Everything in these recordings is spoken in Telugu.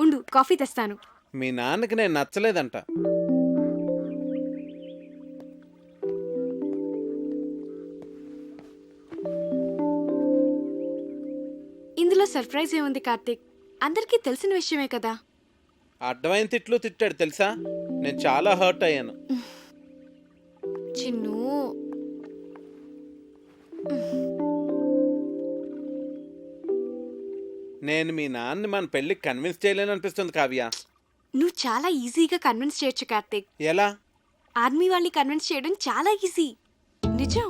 ఉండు కాఫీ తెస్తాను. మీ నాన్నకి నేను నచ్చలేదంట. ఇందులో సర్ప్రైజ్ ఏముంది కార్తీక్? అందరికీ తెలిసిన విషయమే కదా. అడ్డమైన తిట్లు తిట్టాడు తెలుసా. నేను చాలా హర్ట్ అయ్యాను. చిన్ను, నేను మీ నాన్నని మన పెళ్ళికి కన్విన్స్ చేయలేను అనిపిస్తుంది కావ్య. నువ్వు చాలా ఈజీగా కన్విన్స్ చేయొచ్చు కార్తీక్. ఎలా? ఆర్మీ వాళ్ళని కన్విన్స్ చేయడం చాలా ఈజీ. నిజం.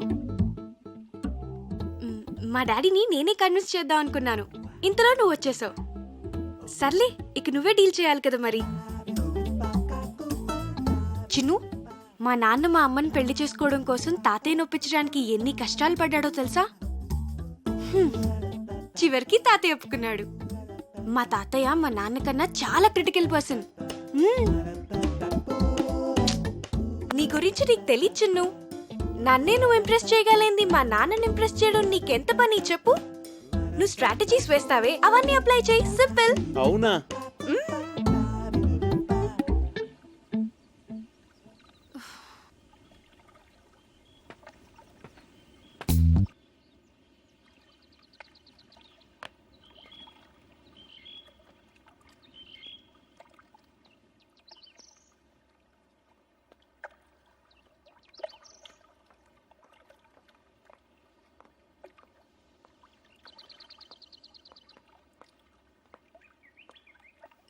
మా డాడీని నేనే కన్విన్స్ చేద్దాం అనుకున్నాను, ఇంతలో నువ్వు వచ్చేసావు. సర్లే, ఇక నువ్వే డీల్ చేయాలి కదా మరి. చిన్ను, మా నాన్న మా అమ్మని పెళ్లి చేసుకోవడం కోసం తాతయ్య నొప్పించడానికి ఎన్ని కష్టాలు పడ్డాడో తెలుసా? చివరికి తాతయ్య ఒప్పుకున్నాడు. మా తాతయ్య మా నాన్న కన్నా చాలా క్రిటికల్ పర్సన్. నీ గురించి నీకు తెలియదు చిన్ను. నన్నే నువ్వు ఇంప్రెస్ చేయగలిగింది మా నాన్నని ఇంప్రెస్ చేయడం నీకెంత పని చెప్పు. నువ్వు స్ట్రాటజీస్ వేస్తావే, అవన్నీ అప్లై చేయి. సింపుల్. అవునా?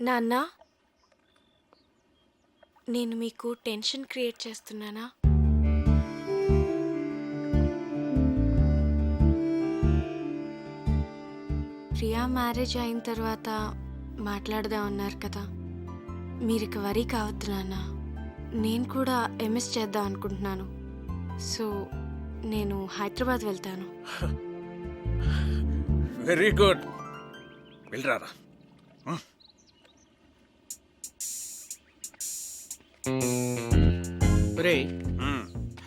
నాన్న, నేను మీకు టెన్షన్ క్రియేట్ చేస్తున్నానా? ప్రియా మ్యారేజ్ అయిన తర్వాత మాట్లాడదాం అన్నారు కదా. మీరు ఇక వరీ కావద్దు నాన్న. నేను కూడా ఎంఎస్ చేద్దాం అనుకుంటున్నాను. సో నేను హైదరాబాద్ వెళ్తాను. Very good, వెళ్ళరారా.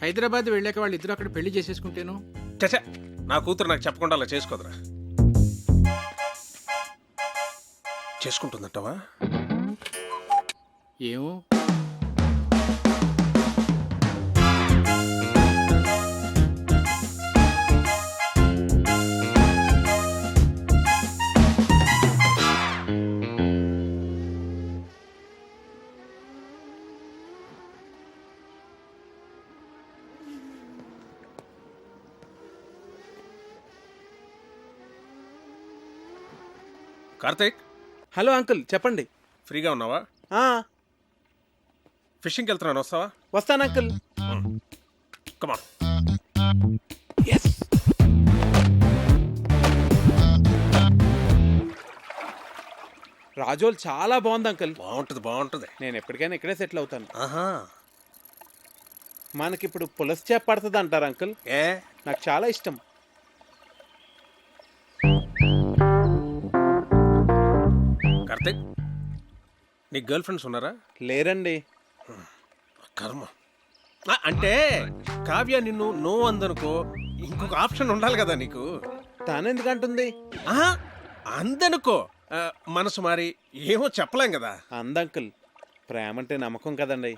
హైదరాబాద్ వెళ్ళాక వాళ్ళు ఇద్దరు అక్కడ పెళ్లి చేసేసుకుంటేను. చచ్చా, నా కూతురు నాకు చెప్పకుండా అలా చేసుకోదురా. చేసుకుంటుందంటావా? ఏమో. కార్తీక్, హలో అంకుల్, చెప్పండి. ఫ్రీగా ఉన్నావా? ఫిషింగ్కి వెళ్తున్నాను, వస్తావా? వస్తాను అంకుల్. కమా. రాజోల్ చాలా బాగుంది అంకుల్. బాగుంటుంది బాగుంటుంది. నేను ఎప్పటికైనా ఇక్కడే సెటిల్ అవుతాను. ఆహా. మనకిప్పుడు పులస చేప పడుతుంది అంటారు అంకుల్. ఏ? నాకు చాలా ఇష్టం. కార్తీక్, నీ గర్ల్ ఫ్రెండ్స్ ఉన్నారా? లేరండి. కర్మ. అంటే కావ్య నిన్ను నో అందనుకో, ఇంకొక ఆప్షన్ ఉండాలి కదా నీకు. తను ఎందుకంటుంది? అందనుకో, మనసు మారి ఏమో చెప్పలేం కదా. అందంకుల్, ప్రేమ అంటే నమ్మకం కదండి.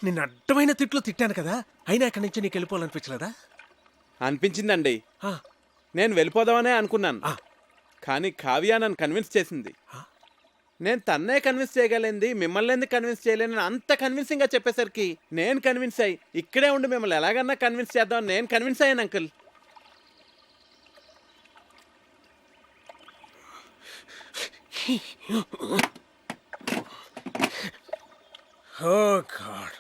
నిన్ను అడ్డమైన తిట్లు తిట్టాను కదా, అయినా ఇక్కడి నుంచి నీకు వెళ్ళిపోవాలనిపించలేదా? అనిపించిందండి. నేను వెళ్ళిపోదామనే అనుకున్నాను, కానీ కావ్య నన్ను కన్విన్స్ చేసింది. నేను తన్నే కన్విన్స్ చేయగలిగింది, మిమ్మల్ని ఎందుకు కన్విన్స్ చేయలేనని అంత కన్విన్సింగ్గా చెప్పేసరికి నేను కన్విన్స్ అయ్యి ఇక్కడే ఉండి మిమ్మల్ని ఎలాగన్నా కన్విన్స్ చేద్దామని నేను కన్విన్స్ అయ్యాను అంకుల్. Oh God.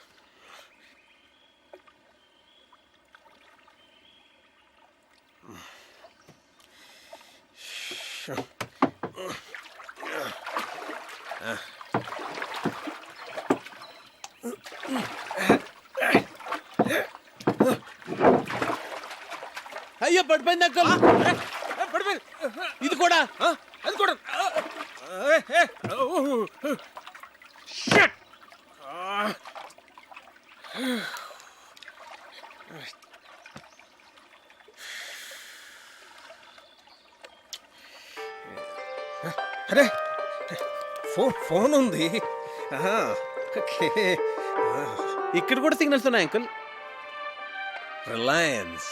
అయ్యో పడిపోయింది అంకుల్. ఇది కూడా అది కూడా. అరే ఫోన్ ఉంది. ఓకే. ఇక్కడ కూడా సిగ్నల్స్ ఉన్నాయి అంకుల్. రిలయన్స్.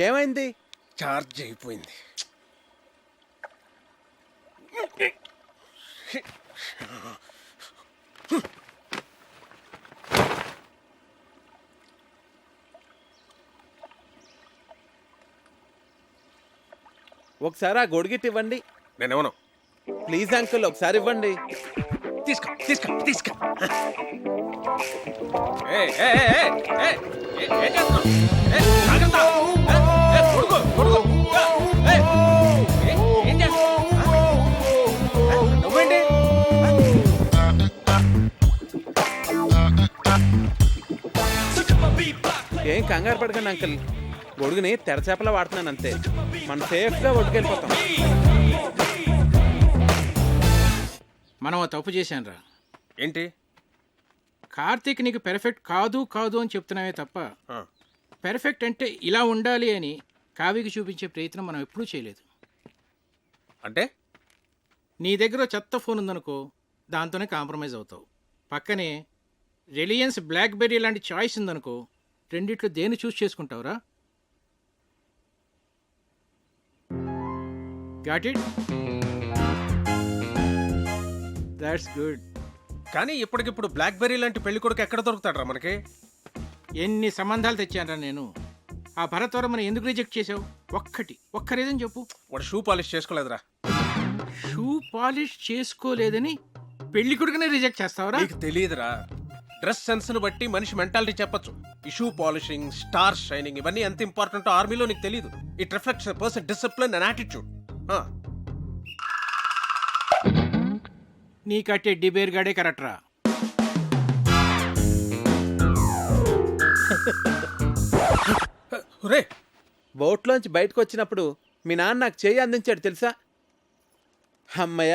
ఏమైంది? చార్జ్ అయిపోయింది. ఒకసారి ఆ గొడుగిట్ ఇవ్వండి నేనేమను. ప్లీజ్ అంకుల్, ఒకసారి ఇవ్వండి. తీసుకో తీసుకో తీసుకో. ఏయ్, ఏయ్, ఏయ్, ఏయ్, ఏయ్, ఏం చేస్తున్నావ్? ఏయ్, జాగ్రత్త. ఏయ్, కొడుకు, కొడుకు. ఏయ్, ఏయ్, ఏం చేస్తున్నావ్? నువ్వేంటి? ఏం కంగారు పడకండి అంకుల్, గొడుగుని తెరచేపలా వాడుతున్నాను అంతే. మనం సేఫ్గా ఒడ్డుకెళ్ళిపోతాం. మనం ఓ తప్పు చేశానురా. ఏంటి? కార్తీక్ నీకు పెర్ఫెక్ట్ కాదు కాదు అని చెప్తున్నావే తప్ప ఆ, పెర్ఫెక్ట్ అంటే ఇలా ఉండాలి అని కావ్యకి చూపించే ప్రయత్నం మనం ఎప్పుడూ చేయలేదు. అంటే నీ దగ్గర ఓ చెత్త ఫోన్ ఉందనుకో, దాంతోనే కాంప్రమైజ్ అవుతావు. పక్కనే రిలయన్స్ బ్లాక్బెర్రీ లాంటి చాయిస్ ఉందనుకో, రెండిట్లో దేన్ని చూస్ చేసుకుంటావురా? Got it? That's good. కానీ ఇప్పటికిప్పుడు బ్లాక్బెర్రీ లాంటి పెళ్లి కొడుకు ఎక్కడ దొరుకుతాడరా మనకి? ఎన్ని సంబంధాలు తెచ్చానరా నేను. ఆ భరత్వరమని ఎందుకు రిజెక్ట్ చేసావు? ఒక్క రీజన్ చెప్పు. వాడు షూ పాలిష్ చేసుకోలేదురా. షూ పాలిష్ చేసుకోలేదని పెళ్లి కొడుకునే రిజెక్ట్ చేస్తావరా? నీకు తెలియదురా. డ్రెస్ సెన్స్ ను బట్టి మనిషి మెంటాలిటీ చెప్పొచ్చు. ఈ షూ పాలిషింగ్, స్టార్ షైనింగ్ ఇవన్నీ ఎంత ఇంపార్టెంట్ ఆర్మీలో నీకు తెలియదు. It reflects person discipline and attitude. నీ కట్టే డిబేర్ గాడే కరెక్ట్రా. రే, బోట్లోంచి బయటకు వచ్చినప్పుడు మీ నాన్న నాకు చేయి అందించాడు తెలుసా? అమ్మయ్య,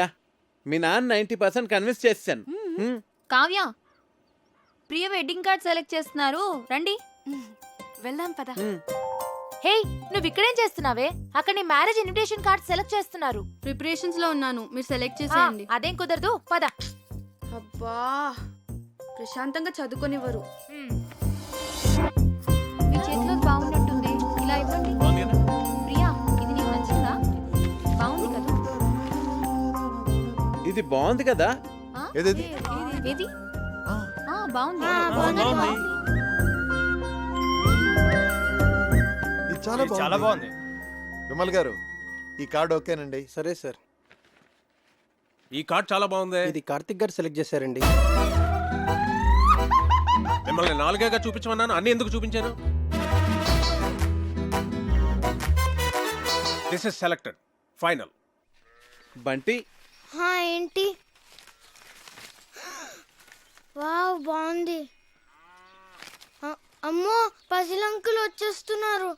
మీ నాన్న 90% కన్విన్స్ చేశాను. కావ్య, ప్రియ వెడ్డింగ్ కార్డ్ సెలెక్ట్ చేస్తున్నారు, రండి. వెళ్దాం పద. హే, నువ్వు ఇక్కడేం చేస్తున్నావే? అక్కడ నీ మ్యారేజ్ ఇన్విటేషన్ కార్డ్ సెలెక్ట్ చేస్తున్నారు. ప్రిపరేషన్స్ లో ఉన్నాను, మీరు సెలెక్ట్ చేసేయండి. అదేం కుదరదు, పద. అబ్బా, ప్రశాంతంగా చదువుకొనివ్వరు. మీ చేతిలో బాగున్నట్టుంది, ఇలా ఇవ్వండి. ప్రియా, ఇది నీకు నచ్చిందా? బాగుంది కదా? ఇది బాగుంది కదా? ఏది? బాగుంది. ఇది చాలా బాగుంది. విమల్ గారు, ఈ కార్డు ఓకేనండి? సరే సార్. ఈ కార్డ్ చాలా బాగుంది. ఇది కార్తిక్ గారు సెలెక్ట్ చేశారండి. మిమ్మల్ని 4గా చూపించమన్నాను, అన్ని ఎందుకు చూపించాను? This is selected, final. Bunty, ఏంటి? వావ్, బాగుంది. అమ్మో, పసిలంకులు వచ్చేస్తున్నారు.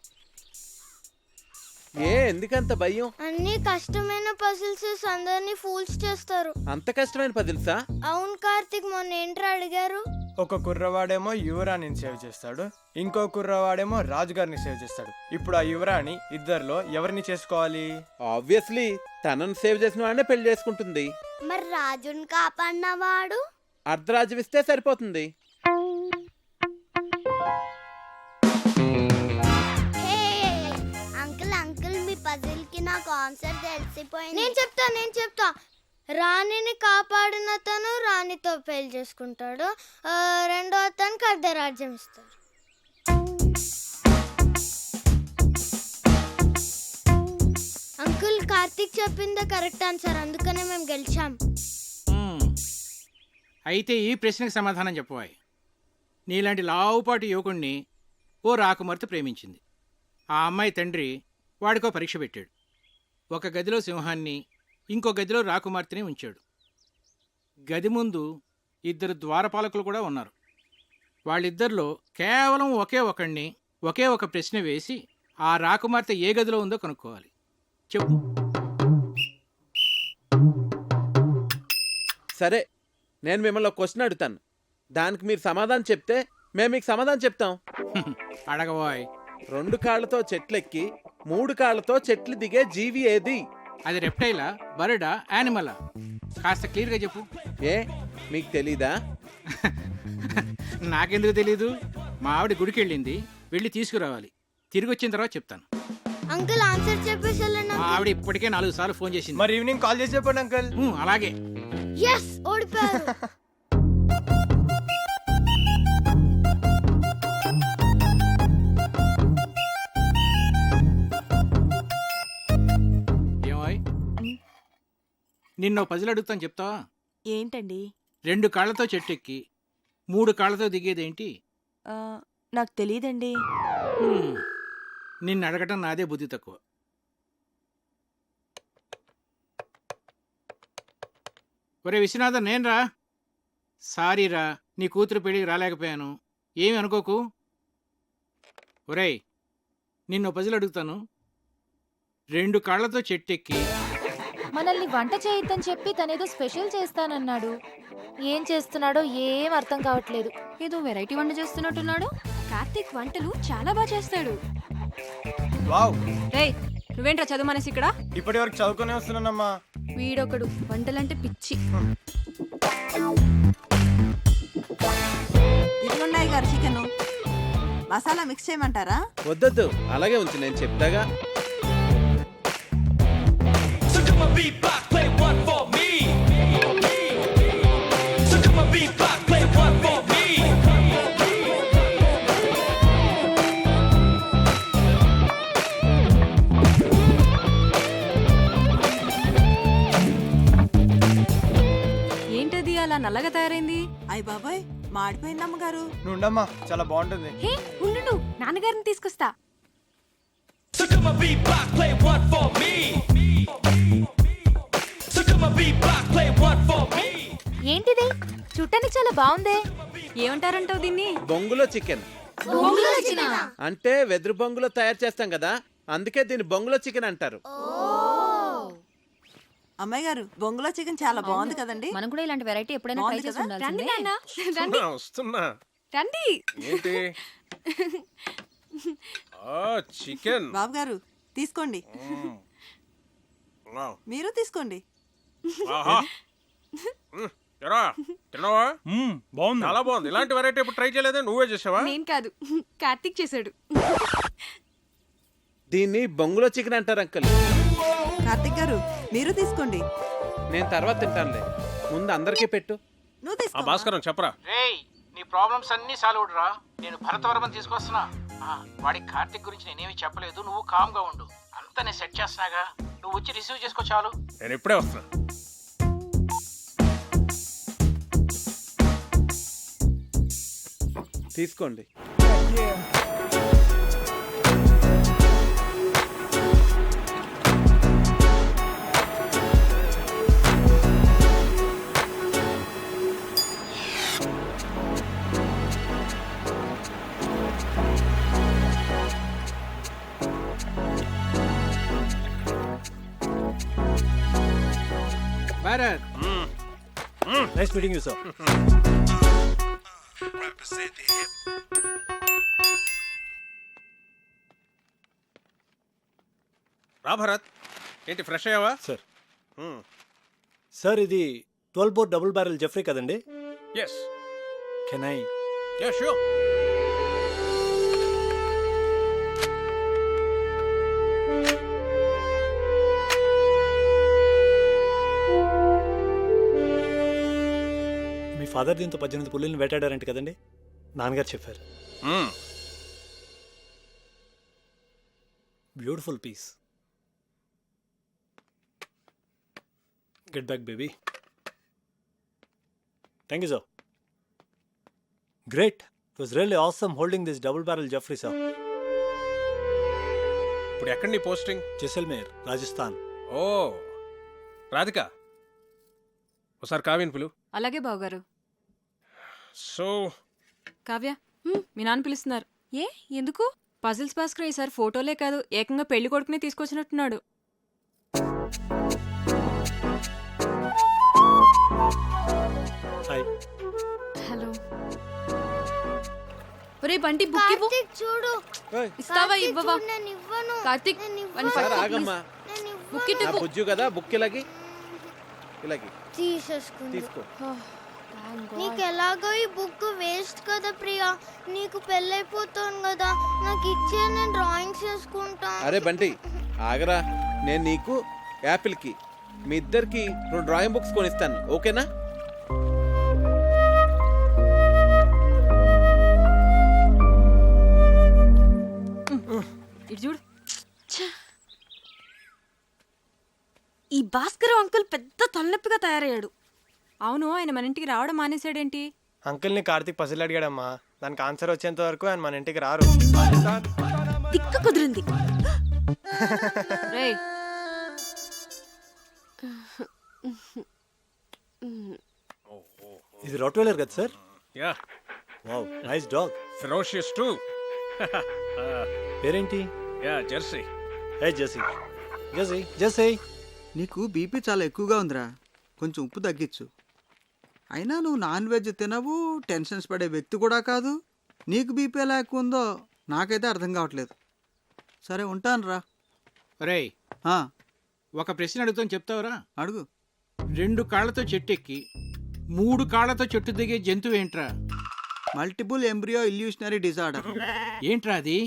ఎందుకంత భయం? అన్ని కష్టమైన పజిల్స్ అందరినీ ఫూల్స్ చేస్తారు. అంత కష్టమైన పజిల్సా? అవును కార్తిక్, మొన్న ఏంట్రా అడిగారు? ఒక కుర్రవాడేమో యువరాణిని సేవ్ చేస్తాడు, ఇంకో కుర్రవాడేమో రాజుగారిని సేవ్ చేస్తాడు. ఇప్పుడు ఆ యువరాణి ఇద్దరిలో ఎవరిని చేసుకోవాలి? ఆబ్వియస్లీ తనను సేవ్ చేసిన వాడినే పెళ్లి చేసుకుంటుంది. మరి రాజుని కాపాడినవాడు? అర్ధరాజ్యం ఇస్తే సరిపోతుంది. అంకుల్, మీ పజిల్ కి నాకు ఆన్సర్ తెలిసిపోయింది. నేను చెప్తా. రాణిని కాపాడిన తను రాణితో పెళ్లి చేసుకుంటాడు, రెండో అతనికి అర్ధరాజ్యం ఇస్తాడు. అంకుల్, కార్తీక్ చెప్పిందే కరెక్ట్ ఆన్సర్, అందుకనే మేము గెలిచాం. అయితే ఈ ప్రశ్నకు సమాధానం చెప్పవాయి. నీలాంటి లావుపాటి యువకుణ్ణి ఓ రాకుమార్తె ప్రేమించింది. ఆ అమ్మాయి తండ్రి వాడికో పరీక్ష పెట్టాడు. ఒక గదిలో సింహాన్ని, ఇంకో గదిలో రాకుమార్తెని ఉంచాడు. గది ముందు 2 ద్వారపాలకులు కూడా ఉన్నారు. వాళ్ళిద్దరిలో కేవలం ఒకే ఒక ప్రశ్న వేసి ఆ రాకుమార్తె ఏ గదిలో ఉందో కనుక్కోవాలి. చెప్పు. సరే, నేను మిమ్మల్ని ఒక క్వశ్చన్ అడుగుతాను, దానికి మీరు సమాధానం చెప్తే మేము మీకు సమాధానం చెప్తాం. అడగబోయ్. 2 కాళ్ళతో చెట్లెక్కి 3 కాళ్ళతో చెట్లు దిగే జీవి ఏది? అది రెప్టైలా, బర్డా, యానిమలా? కాస్త క్లియర్గా చెప్పు. ఏ మీకు తెలీదా? నాకెందుకు తెలీదు? మా ఆవిడ గుడికి వెళ్ళింది, వెళ్ళి తీసుకురావాలి. తిరిగి వచ్చిన తర్వాత చెప్తాను. అంకుల్ ఆన్సర్ చెప్పేసి మా ఆవిడ ఇప్పటికే 4 సార్లు ఫోన్ చేసింది. మరి ఈవినింగ్ కాల్ చేసి చెప్పండి అంకుల్. అలాగే. ఎస్ ఓడిపోయారు. ఏమాయ్, నిన్నో పజిల్ అడుగుతాను, చెప్తావా? ఏంటండి? 2 కాళ్ళతో చెట్టు ఎక్కి 3 కాళ్ళతో దిగేదేంటి? నాకు తెలియదండి. నిన్ను అడగటం నాదే బుద్ధి తక్కువ. ఒరే విశ్వనాథన్, నేనురా. సారీరా, నీ కూతురు పెళ్ళికి రాలేకపోయాను, ఏమి అనుకోకు. ఒరేయ్, నిన్ను పజిల్ అడుగుతాను. 2 కాళ్ళతో చెట్టెక్కి మనల్ని వంట చేయొద్దని చెప్పి తనేదో స్పెషల్ చేస్తానన్నాడు. ఏం చేస్తున్నాడో ఏం అర్థం కావట్లేదు. ఏదో వెరైటీ వంట చేస్తున్నట్టున్నాడు. కార్తీక్ వంటలు చాలా బాగా చేస్తాడు. వావ్, రేయ్, నువ్వేంట్రా చదువు మనసి ఇక్కడ? ఇప్పటి వరకు చదువుకునే వస్తున్నానమ్మా. వీడొకడు వంటలంటే పిచ్చి. ఇదిగోండి గారు చికెన్ మసాలా మిక్స్ చేయమంటారా? వద్దొద్దు, అలాగే ఉంచు, నేను చెప్తాగా. ఏంటది అలా నల్లగా తయారైంది? అయ్య బాబాయ్, మాడిపోయింది అమ్మగారు. నువ్వు ఉండమ్మా, చాలా బాగుంటుంది. హే ఉండు, నాన్నగారిని తీసుకొస్తా. ఏంటిది? చూడటానికి చాలా బాగుందే. ఏమంటారంటావు దీన్ని? బొంగులో చికెన్. అంటే వెదురు బొంగులో తయారు చేస్తాం కదా, అందుకే దీన్ని బొంగులో చికెన్ అంటారు. అమ్మాయి గారు, బొంగులో చికెన్ చాలా బాగుంది కదండి. మనం కూడా ఇలాంటి వెరైటీ ఎప్పుడైనా ట్రై చేసి ఉండాల్సిందే. వస్తున్నా. రండి. ఏంటి? చికెన్. బాబు గారు తీసుకోండి. మీరు తీసుకోండి. తిన్నావా? బాగుంది, చాలా బాగుంది. ఇలాంటి వెరైటీ ఇప్పుడు ట్రై చేయలేదే, నువ్వే చేసావా? నేను కాదు, కార్తీక్ చేశాడు. దీన్ని బొంగులో చికెన్ అంటారు అంకుల్. కార్తిక్ గారు మీరు తీసుకోండి. నేను తర్వాత తింటానులే, ముందు అందరికీ పెట్టు. నువ్వు తీసుకో. భాస్కరం చెప్పరా. రేయ్, నీ ప్రాబ్లమ్స్ అన్నీ సాల్వ్ రా. నేను భరతవర్మని తీసుకొస్తున్నా. వాడికి కార్తిక్ గురించి నేనేమి చెప్పలేదు, నువ్వు కామ్గా ఉండు. అంతా నేను సెట్ చేస్తున్నాగా, నువ్వు వచ్చి రిసీవ్ చేసుకో చాలు. నేను ఇప్పుడే వస్తున్నా. తీసుకోండి. Bharat, nice meeting you sir. రా భరత్, ఏంటి ఫ్రెష్ అయ్యావా? సార్ సార్ ఇది 12 బోర్ డబుల్ బ్యారెల్ జెఫ్రీ కదండి? Yes. Can I? Yeah sure. మీ ఫాదర్ దీంతో 18 పుల్లిని వేటాడారంట కదండి? నాన్నగారు చెప్పారు. Beautiful piece. Get back, baby. Thank you, sir. Great. It was really awesome holding this double barrel Jeffrey, sir. ఇప్పుడు ఎక్కడ నీ పోస్టింగ్? జైసల్మేర్, రాజస్థాన్. ఓ, రాధిక ఒకసారి కావ్యని పిలు. అలాగే బావగారు. సో కావ్య, మీ నాన్న పిలుస్తున్నారు. ఏ ఎందుకు? పజిల్స్ భాస్కర్ ఈసారి ఫోటోలే కాదు, ఏకంగా పెళ్లి కొడుకునే తీసుకొచ్చినట్టున్నాడు. హాయ్. హలో. ఒరే బంటి బుక్ ఇవ్వు. కార్తీక్ చూడు. ఇస్తావా కార్తీక్ ఇవ్వవా? చూడు, నేను ఇవ్వను. కార్తీక్ నేను వన్ ఇవ్వను. సార్ ఫైవ్ ఆగమ్మా. నేను ఇవ్వను. బుక్ ఇటు నా ఇవ్వు. బుజ్జు కదా బుక్ ఇలాగి ఇలాగి తీసేసుకుంది. తీసుకో. నీకు ఎలాగో ఈ బుక్ వేస్ట్ కదా ప్రియా. నీకు పెళ్ళైపోతాను కదా, నాకు ఇచ్చే నేను డ్రాయింగ్స్ చేసుకుంటా. అరే బంటి ఆగరా, నేను నీకు యాపిల్కి మీ ఇద్దరికి 2 డ్రాయింగ్ బుక్స్ కొనిస్తాను, ఓకేనా? ఇటు చూడు. ఈ భాస్కర్ అంకుల్ పెద్ద తలనొప్పిగా తయారయ్యాడు. అవును, ఆయన మన ఇంటికి రావడం మానేశాడేంటి? అంకుల్ని కార్తీక్ పసిల్ అడిగాడమ్మా. దానికి ఆన్సర్ వచ్చేంత వరకు ఆయన మన ఇంటికి రారు. తిక్క కుదిరింది. రేయ్, ఇది రాట్వెలర్ కదా sir? Yeah wow, nice dog. Ferocious too. పేరేంటి? Yeah Jersey. Hey Jessie. Jessie Jessie. నీకు బీపీ చాలా ఎక్కువగా ఉందిరా, కొంచెం ఉప్పు తగ్గించు. అయినా నువ్వు నాన్ వెజ్ తినవు, టెన్షన్స్ పడే వ్యక్తి కూడా కాదు. నీకు బీపీ ఎలా ఎక్కువ ఉందో నాకైతే అర్థం కావట్లేదు. సరే ఉంటాను రా. రేయ్, ఒక ప్రశ్న అడుగుతాను, చెప్తావురా? అడుగు. 2 కాళ్ళతో చెట్టు ఎక్కి 3 కాళ్ళతో చెట్టు దిగే జంతువు ఏంట్రా? Multiple embryo illusionary disorder. ఏంట్రా అది?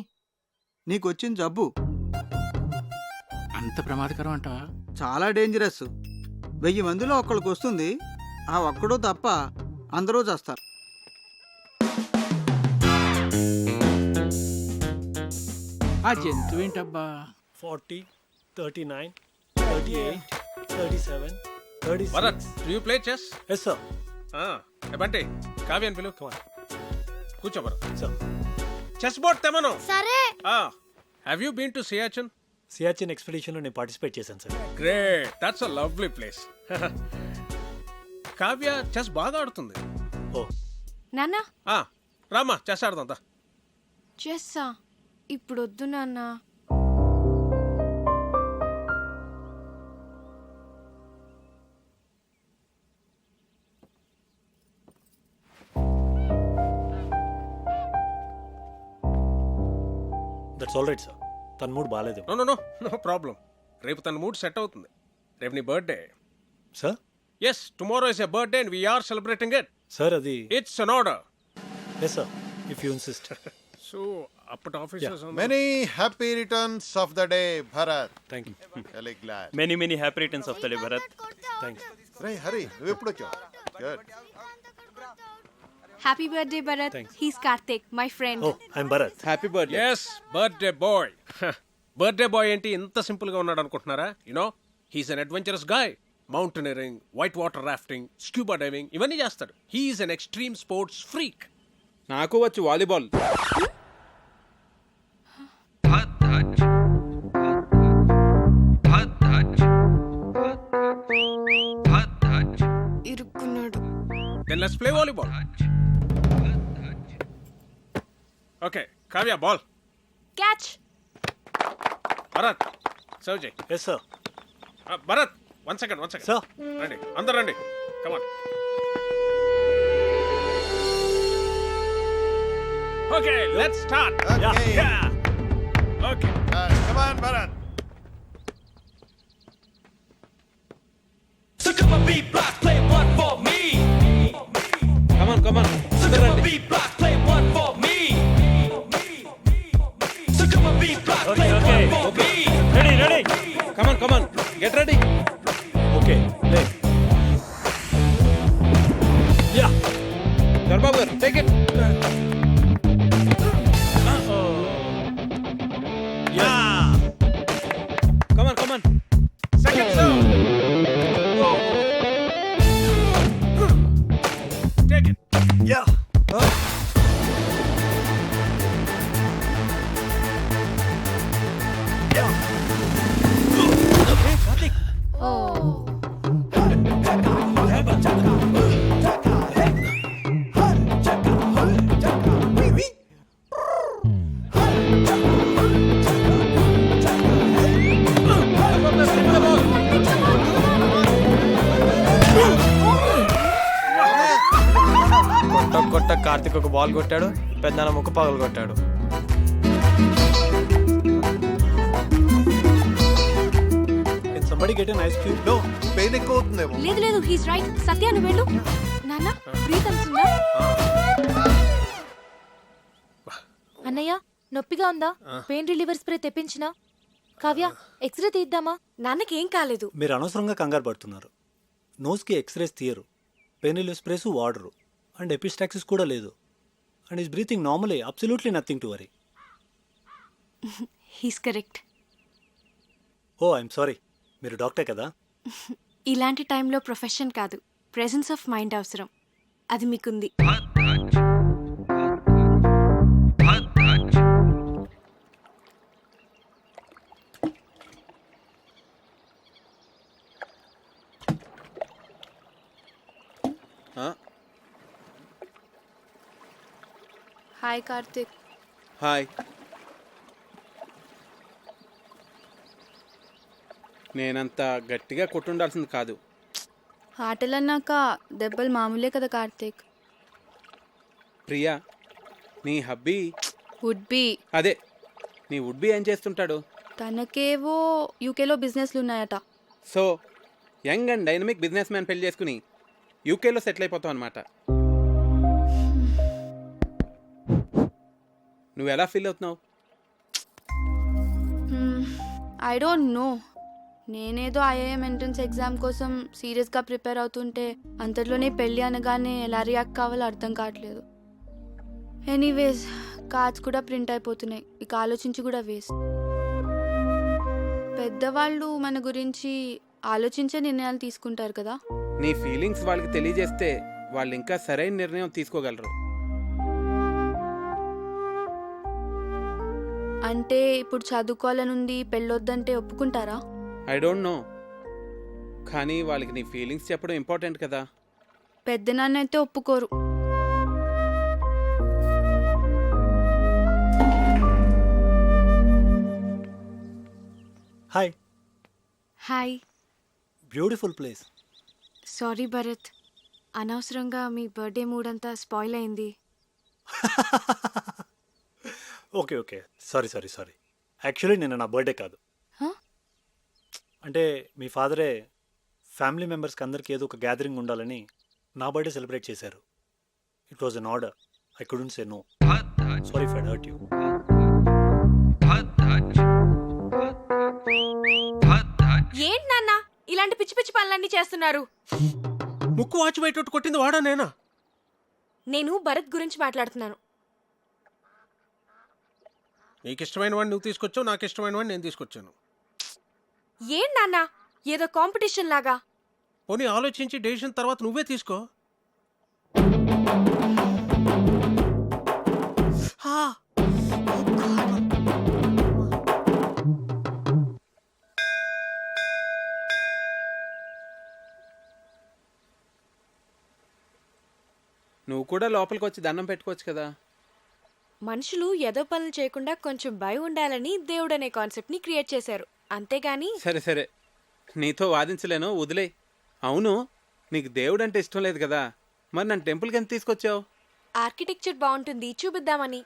నీకు వచ్చిన జబ్బు అంత ప్రమాదకరం అంటావా? చాలా డేంజరస్. 1000 మందిలో ఒక్కడికి వస్తుంది. ఆ ఒక్కడు తప్ప అందరూ చేస్తారు. ఆ జంతువు ఏంటబ్బా? 40, 39, 38, 37, 36. Bharat, do you play chess? Yes, sir. Bunty కావ్యాన్ని పిలువు. Come on. కూర్చో భరత్. Sir. చెస్ బోర్డ్ తెమను. సరే. Have you been to Siachen? Siachen ఎక్స్పెడిషన్లో నేను పార్టిసిపేట్ చేశాను sir. Great, that's a lovely place. Kavya chess బాగా ఆడుతుంది. ఓ, నాన్న రామా చెస్ ఆడదాం. చెస్సా? ఇప్పుడు వద్దు నాన్న. That's all right sir. తన మూడ్ బాగాలేదు. No problem. రేపు తన మూడ్ సెట్ అవుతుంది. రేపు నీ birthday. Sir? Yes, tomorrow is a birthday and we're celebrating it. Sir అది it's an order. Yes sir, if you insist. So అప్పటి officers many happy returns of the day Bharat. Thank you. Very glad. Many happy returns of the day Bharat. Thanks. రే హరి, నువ్వు ఎప్పుడు వచ్చావు? Good. Happy birthday Bharat. He's Kartik, my friend. Oh, I'm Bharat. Happy birthday. Yes, birthday boy. Birthday boy ఏంటి ఇంత సింపుల్ గా ఉన్నాడు అనుకుంటున్నారా? You know, he's an adventurous guy. Mountaineering, white water rafting, scuba diving ఇవన్నీ చేస్తాడు. He's an extreme sports freak. నాకు వచ్చు వాలీబాల్. ఇరుక్కున్నాడు. Then let's play volleyball. Okay, Kavya, ball. Catch. Bharat, serve Jay. Yes sir. Bharat, one second. Sir. Ready, andar ready. Come on. Okay, let's start. Okay. Yeah. Okay. Come on, Bharat. Come on అందరూ రండి. Ready. Come on get ready. Okay, play. Yeah. దర్బాబు గారు take it. Come on Second serve. Take it. Yeah. ఓ కార్తిక్ ఒక బాల్ కొట్టాడు, పెద్దనాన్న ముక్కు పగలు కొట్టాడు. Can somebody get an ice cube? No pain ఎక్కువ అవుతుందేమో. లేదు లేదు హీస్ రైట్. సత్య నువ్వు వెళ్ళు. నాన్న బ్రీత్ అవుతుందా? అన్నయ్య నొప్పిగా ఉందా? పెయిన్ రిలీవర్ స్ప్రే తెప్పించినా? కావ్య ఎక్స్రే తీద్దామా? నాన్నకి ఏం కాలేదు. మీరు అనవసరంగా కంగారు పడుతున్నారు. నోస్కి ఎక్స్రేస్ తీయరు, పెయిన్ రిలీఫ్ స్ప్రేస్ వాడరు, అండ్ ఎపిస్టాక్సిస్ కూడా లేదు. And is breathing normally, absolutely nothing to worry. He's correct. Oh I'm sorry, మీరు డాక్టర్ కదా? ఇలాంటి టైంలో ప్రొఫెషన్ కాదు, ప్రెజెన్స్ ఆఫ్ మైండ్ అవసరం. అది మీకుంది. హాయ్ కార్తిక్. హాయ్. నేనంత గట్టిగా కొట్టుండాల్సింది కాదు. ఆటలన్నాక దెబ్బలు మామూలే కదా కార్తిక్. ప్రియా, నీ హబ్బీ వుడ్ బి. అదే, నీ వుడ్ బి ఏం చేస్తుంటాడు? తనకేవో యూకేలో బిజినెస్లు ఉన్నాయట. So young and dynamic business man పెళ్లి చేసుకుని యూకేలో సెటిల్ అయిపోతావు అనమాట. నువ్వు ఎలా ఫీల్ అవుతున్నావు? I don't know. నేనేదో ఐఐఎం ఎంట్రన్స్ ఎగ్జామ్ కోసం సీరియస్గా ప్రిపేర్ అవుతుంటే అంతలోనే పెళ్ళి అనగానే ఎలా రియాక్ట్ కావాలో అర్థం కావట్లేదు. ఎనీవేస్ కార్డ్స్ కూడా ప్రింట్ అయిపోతున్నాయి, ఇక ఆలోచించి కూడా వేస్ట్. పెద్దవాళ్ళు మన గురించి ఆలోచించే నిర్ణయాలు తీసుకుంటారు కదా. నీ ఫీలింగ్స్ వాళ్ళకి తెలియజేస్తే వాళ్ళు ఇంకా సరైన నిర్ణయం తీసుకోగలరు. అంటే ఇప్పుడు చదువుకోవాలనుంది, పెళ్ళొద్దంటే ఒప్పుకుంటారా? ఐ డోంట్ నో, కానీ వాళ్ళకి నీ ఫీలింగ్స్ చెప్పడం ఇంపార్టెంట్ కదా. పెద్దనాన్న అయితే ఒప్పుకోరు. Hi. Hi. Beautiful place. Sorry Bharat, అనవసరంగా మీ బర్త్డే మూడ్ అంతా స్పాయిల్ అయింది. Okay okay, sorry sorry sorry. Actually నిన్న నా బర్త్డే కాదు. అంటే మీ ఫాదరే ఫ్యామిలీ మెంబర్స్కి అందరికీ ఏదో ఒక గ్యాదరింగ్ ఉండాలని నా బర్త్డే సెలబ్రేట్ చేశారు. It was an order, I couldn't say no. Sorry for hurt you. ఏంటి నాన్న ఇలాంటి పిచ్చి పిచ్చి పనులన్నీ చేస్తున్నారు? ముక్కు వాచి బయట కొట్టింది వాడా నేనా? నేను భరత్ గురించి మాట్లాడుతున్నాను. నీకు ఇష్టమైన వాడిని నువ్వు తీసుకొచ్చావు, నాకు ఇష్టమైన వాడిని నేను తీసుకొచ్చాను. ఏం నాన్న ఏదో కాంపిటీషన్ లాగా? పోనీ ఆలోచించి డెసిషన్ తర్వాత నువ్వే తీసుకో. నువ్వు కూడా లోపలికి వచ్చి దండం పెట్టుకోవచ్చు కదా. మనుషులు ఏదో పనులు చేయకుండా కొంచెం భయం ఉండాలని దేవుడు అనే కాన్సెప్ట్ని క్రియేట్ చేశారు, అంతేగాని. సరే సరే, నీతో వాదించలేను, వదిలే. అవును, నీకు దేవుడు అంటే ఇష్టం లేదు కదా, మరి నన్ను టెంపుల్కి ఎంత తీసుకొచ్చావు? ఆర్కిటెక్చర్ బాగుంటుంది చూపిద్దామని.